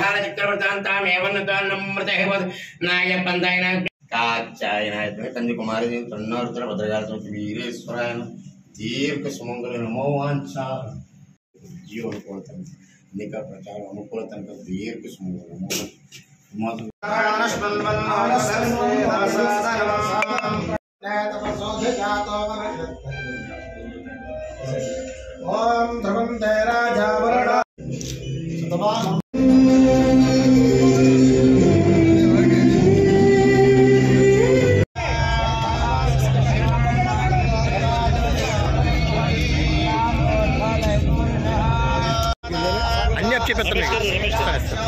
ప్రధాన చక్రవర్తాంతామేవన్నతాన్నమృతహేవనాయ పందాయన కాచాయనాయ తండ్రి కుమారి తొన్నరుతుల భద్రగాల వీరేశ్వరాయన దీర్ఘ సుమంగళ నమోవాంఛ జీవన అనుకూలతం అనేక ప్రచారం అనుకూలతం దీర్ఘ సుమంగళ ओम ध्रुवं ते राजा वरुण अन्य अच्छे पत्र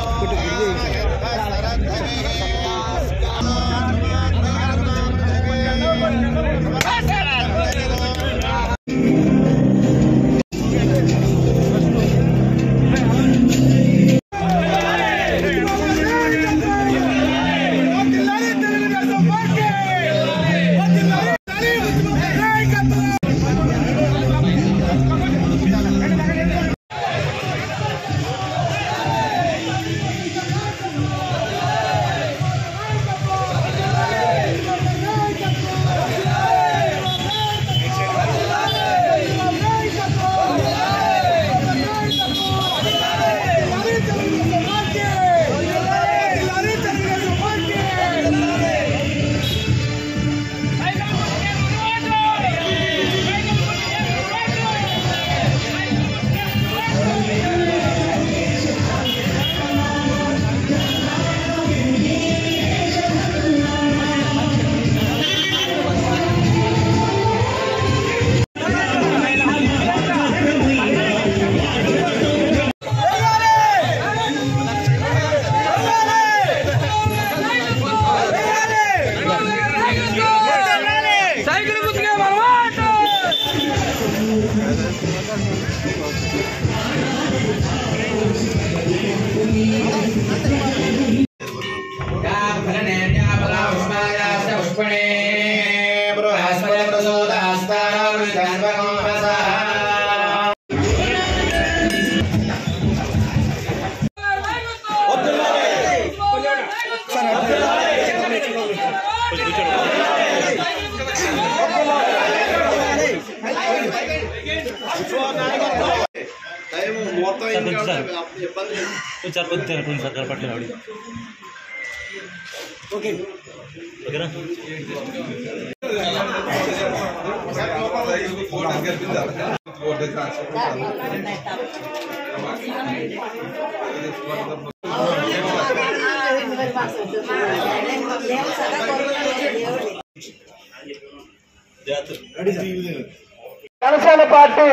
జనసేన పార్టీ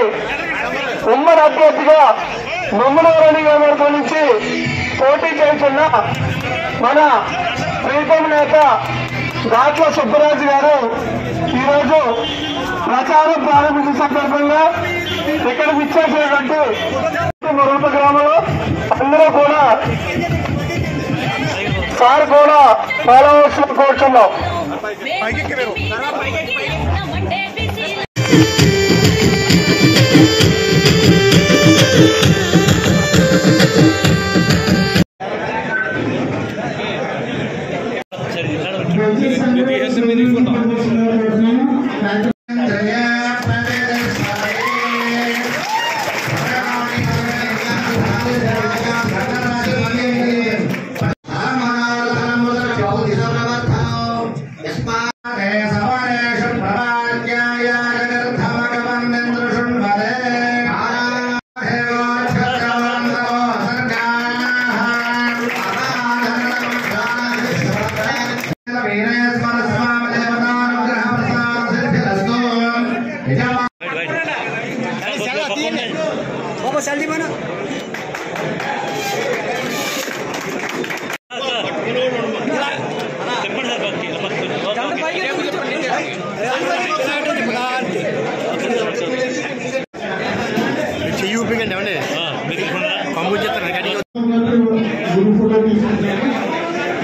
ఉమ్మడి అభ్యర్థిగా నొమ్మనూరు నియోజకవర్గం నుంచి పోటీ చేస్తున్న మన ప్రీతం నేత గాట్ల సుబ్బరాజు గారు ఈరోజు ప్రచారం ప్రారంభించిన సందర్భంగా ఇక్కడికి ఇచ్చేసినటువంటి మురూప గ్రామంలో అందరూ కూడా సార్ కూడా ఫాలోవర్స్ కూర్చున్నాం.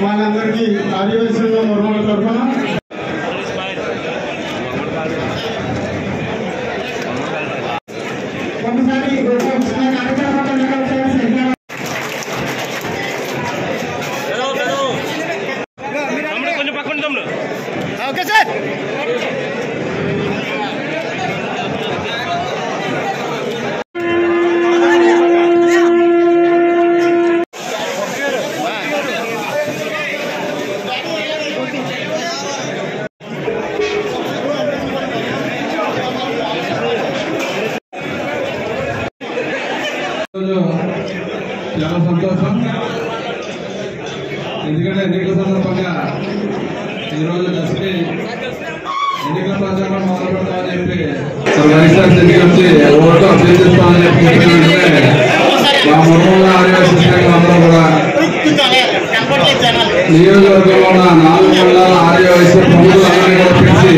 వాళ్ళందరికీ ఆదివాసీలో మరొక తరఫున ఒకసారి ఎందుకంటే ఎన్నికల సందర్భంగా ఈరోజు దశకి ఎన్నికల ప్రచారం మొదలు పెడతామని చెప్పి వైఎస్ఆర్ సిటీ వచ్చి ఓటు అభ్యర్థిస్తామని చెప్పి మా ముఖ్యంగా ఆదివాసీ అందరూ కూడా నియోజకవర్గంలో ఉన్న 4 మండలాల ఆదివాసీ ప్రముఖులందరినీ కూడా పిలిచి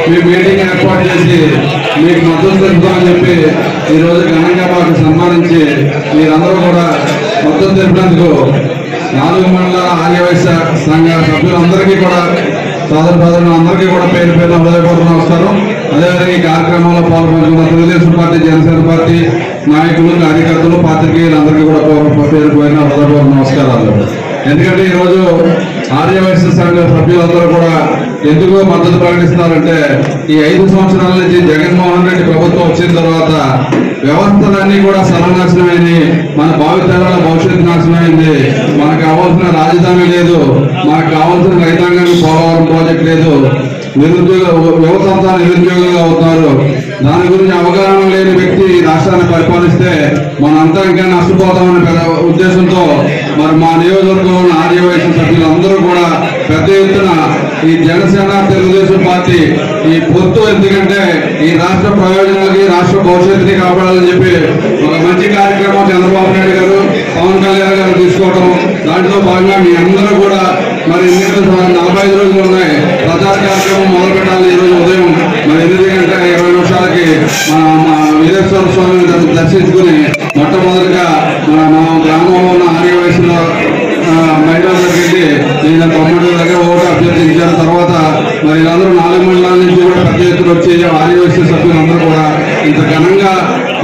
మీ మీటింగ్ ఏర్పాటు చేసి మీకు మద్దతు తెలుపుతామని చెప్పి ఈరోజు ఘనంగా మాకు సన్మానించి మీరందరూ కూడా మద్దతు తెలిపినందుకు 4 మండలాల ఆదివాసీ సంఘ సభ్యులందరికీ కూడా అందరికీ కూడా పేరు పేరు హృదయపూర్వక నమస్కారం. అదేవిధంగా ఈ కార్యక్రమంలో పాల్గొంటున్న తెలుగుదేశం పార్టీ, జనసేన పార్టీ నాయకులు, కార్యకర్తలు, పాత్రికేయులందరికీ కూడా పేరు పోయిన హృదయపూర్వక నమస్కారాలు. ఎందుకంటే ఈరోజు ఆర్యవైశ్య సంఘ సభ్యులందరూ కూడా ఎందుకు మద్దతు ప్రకటిస్తున్నారంటే ఈ 5 సంవత్సరాల నుంచి జగన్మోహన్ రెడ్డి ప్రభుత్వం వచ్చిన తర్వాత వ్యవస్థలన్నీ కూడా సర్వనాశనమైంది. మన భావితరాల భవిష్యత్తు నాశనమైంది. మనకు కావాల్సిన రాజధాని లేదు, మనకు కావాల్సిన రైతాంగానికి పోలవరం ప్రాజెక్ట్ లేదు, యువత అంతా నిరుద్యోగులుగా అవుతున్నారు. దాని గురించి అవగాహన లేని వ్యక్తి రాష్ట్రాన్ని పరిపాలిస్తే మనంతా ఇంకా నష్టపోతామనే ఉద్దేశంతో మరి మా నియోజకవర్గంలో ఉన్న ఆర్యవైశ్య సభ్యులందరూ కూడా పెద్ద ఎత్తున ఈ జనసేన, తెలుగుదేశం పార్టీ ఈ పొత్తు, ఎందుకంటే ఈ రాష్ట్ర ప్రయోజనాలకి, రాష్ట్ర భవిష్యత్తుని కాపాడాలని చెప్పి ఒక మంచి కార్యక్రమం చంద్రబాబు నాయుడు గారు, పవన్ కళ్యాణ్ గారు తీసుకోవడం, దాంట్లో భాగంగా మీ అందరూ కూడా మరి ఎన్నికలు 45 రోజులు ఉన్నాయి, ప్రచార కార్యక్రమం మొదలు పెట్టాలి. ఈరోజు ఉదయం మరి 8 గంటల 20 నిమిషాలకి మన వీరేశ్వర స్వామిని దర్శించుకుని మొట్టమొదటిగా మన గ్రామంలో ఉన్న ఆర్యవైశ్యుల మహిళలకు వెళ్ళి నేను 9 దగ్గర ఓటు అభ్యర్థించాను. తర్వాత మరి వీళ్ళందరూ 4 మండలాల నుంచి కూడా పెద్ద ఎత్తున వచ్చి ఆర్యవైశ్య సభ్యులందరూ కూడా ఇంత ఘనంగా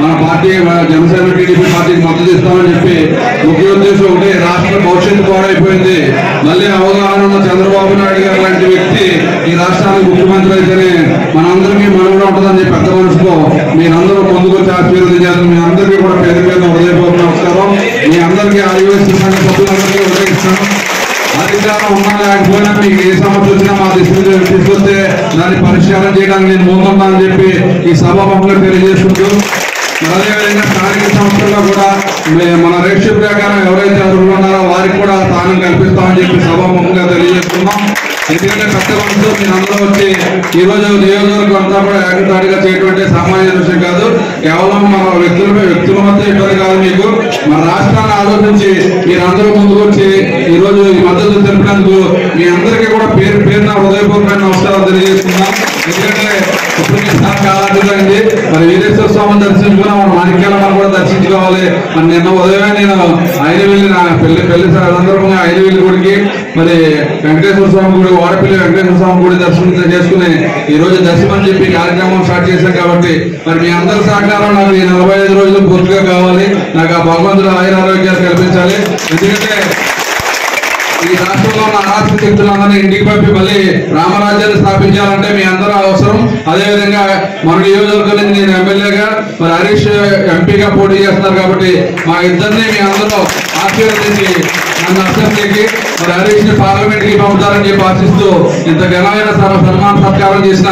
మన పార్టీ, మన జనసేన టీడీపీ పార్టీకి మద్దతు ఇస్తామని చెప్పి ముఖ్య ఉద్దేశం ఒకటి, రాష్ట్ర భవిష్యత్తు పాడైపోయింది. మళ్ళీ అవగాహన ఉన్న చంద్రబాబు నాయుడు గారు లాంటి వ్యక్తి ఈ రాష్ట్రానికి ముఖ్యమంత్రి అయితేనే మనందరికీ మనుగడ ఉంటుందని చెప్పి పెద్ద మనసుతో మీరందరూ ముందుకొచ్చి ఆశీర్వదించారు. మీ అందరికీ కూడా పేరు పేరు హృదయపూర్వక నమస్కారం. మీ అందరికీ ఆదివాసీ సంఘ సభ్యులందరికీ ఉదయిస్తాను. అధికారం ఉన్నా లేకపోయినా మీకు ఏ సమస్య వచ్చినా మా దృష్టికి తీసుకొస్తే దాన్ని పరిష్కారం చేయడానికి నేను ముందున్నానని చెప్పి ఈ సభాముఖంగా తెలియజేసుకుంటూ, అదేవిధంగా స్థానిక సంస్థల్లో కూడా మన రేషియో ప్రకారం ఎవరైతే అర్హులు ఉన్నారో వారికి కూడా స్థానం కల్పిస్తామని చెప్పి సభాముఖంగా తెలియజేస్తున్నాం. ఎందుకంటే పెద్ద మనసుతో మీరు అందరూ వచ్చి ఈరోజు నియోజకవర్గం అంతా కూడా ఏకతాటిగా చేయటువంటి సామాన్య విషయం కాదు. కేవలం మన వ్యక్తుల మధ్య ఇబ్బంది కాదు, మీకు మన రాష్ట్రాన్ని ఆలోచించి మీరందరూ ముందుకు వచ్చి ఈరోజు ఈ మద్దతు తెలిపినందుకు మీ అందరికీ కూడా పేరు పేరున హృదయపూర్వక నమస్కారం తెలియజేస్తున్నాం. ఎందుకంటే ఇప్పటికీ చాలా అడ్డుదైంది. మరి వీరేశ్వర స్వామిని దర్శించుకున్నా, మన మాణిక్యాలను కూడా దర్శించుకోవాలి. మరి నిన్న ఉదయమే నేను ఐదువెల్లి పెళ్లి సందర్భంగా ఐదువెల్లి గుడికి, మరి వెంకటేశ్వర స్వామి గుడి, వాడపల్లి వెంకటేశ్వర స్వామి గుడి దర్శనం చేసుకుని ఈ రోజు దర్శనం చెప్పి కార్యక్రమం స్టార్ట్ చేశాం. కాబట్టి మరి మీ అందరి సహకారం నాకు ఈ 45 రోజులు పూర్తిగా కావాలి. నాకు ఆ భగవంతుడు ఆయురారోగ్యాలు కల్పించాలి. ఎందుకంటే ఈ రాష్ట్రంలో ఉన్న అరాచక శక్తులందరినీ ఇంటికి పంపి మళ్ళీ రామరాజ్యాన్ని స్థాపించాలంటే మీ అందరూ అవసరం. అదేవిధంగా మన నియోజకవర్గం నుంచి నేను ఎమ్మెల్యేగా, మరి హరీష్ ఎంపీగా పోటీ చేస్తున్నారు. కాబట్టి మా ఇద్దరిని మీ అందరూ ఆశీర్వదించి నన్ను అసెంబ్లీకి, మరి హరీష్ ని పార్లమెంట్ కి పంపుతారని చెప్పి ఆశిస్తూ ఇంత ఘనమైన సన్మాన సత్కారం చేసిన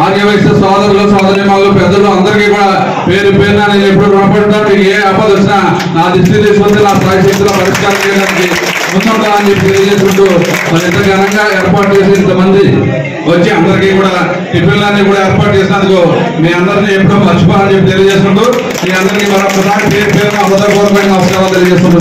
ఆర్యవైశ్య సోదరులు, సోదరిమణులు, పెద్దలు అందరికీ కూడా పేరు పేరున నేను ఎప్పుడు రుణపడుతాను. మీకు ఏ ఆపద వచ్చినా నా దృష్టి తీసుకొస్తే నా ప్రాయశక్తుల పరిష్కారం చేయడానికి ముందుంటానని చెప్పి తెలియజేసుకుంటూ, మరి ఇంత ఘనంగా ఏర్పాటు చేసి ఇంతమంది వచ్చి అందరికీ కూడా టిఫిన్లన్నీ కూడా ఏర్పాటు చేసినందుకు మీ అందరినీ ఎప్పుడో మర్చిపోవాలని చెప్పి తెలియజేసుకుంటూ, మీ అందరికీ మరొకసారి పేరు పేరున హృదయపూర్వక నమస్కారం తెలియజేసుకుంటూ